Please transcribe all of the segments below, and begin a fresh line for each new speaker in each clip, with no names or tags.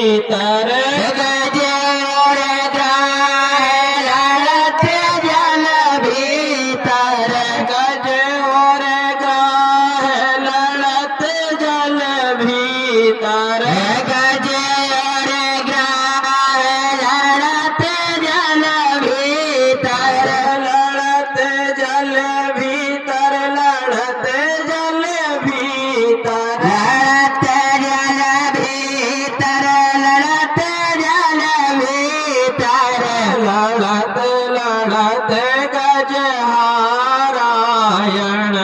भीतर
गजे और ग्राह लड़त जल भीतर
गजे और ग्राह लड़त जल भीतर
गजे और ग्राह लड़त जल भीतर
लड़त जल भीतर लड़त जल भीतर
लड़त जल भीतर लड़त जल भीतर
लड़त लड़त गजहारायण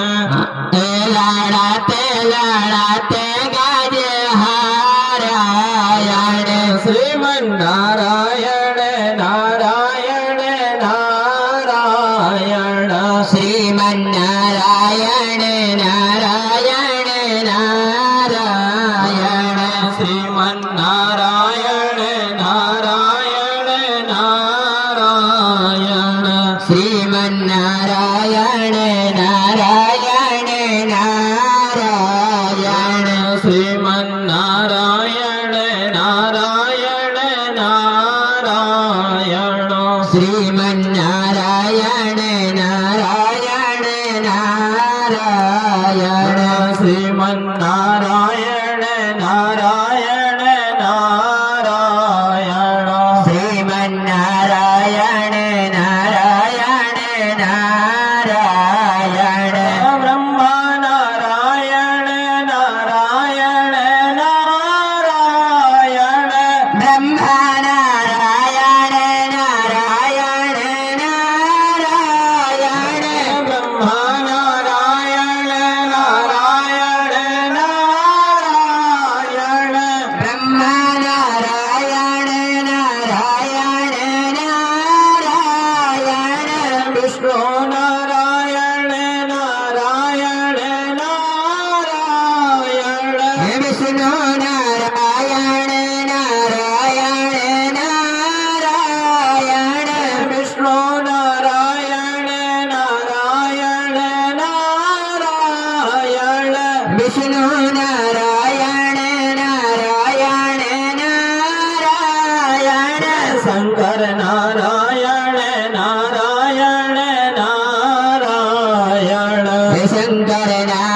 लड़त लड़त गज हारायण
श्रीमन्नारायण नारायण नारायण
श्रीमन्नारायण नारायण नारायण
श्रीमन्नारायण नारायण नारायण
श्रीमन्नारायण नारायण नारायण
श्रीमन्नारायण नारायण नारायण
श्रीमन्नारायण नारायण नारायण
श्रीमन्नारायण नारायण नारायण
श्रीमन्नारायण नारायण नारायण
ब्रह्मा नारायण नारायण नारायण
ब्रह्मा नारायण नारायण नारायण
ब्रह्मा नारायण नारायण नारायण
ब्रह्मा नारायण नारायण नारायण
विष्णु नारायण नारायण नारायण
विष्णु नारायण नारायण नारायण
विष्णु नारायण नारायण नारायण
विष्णु नारायण नारायण नारायण
शंकर नारायण नारायण नारायण
शंकर नारायण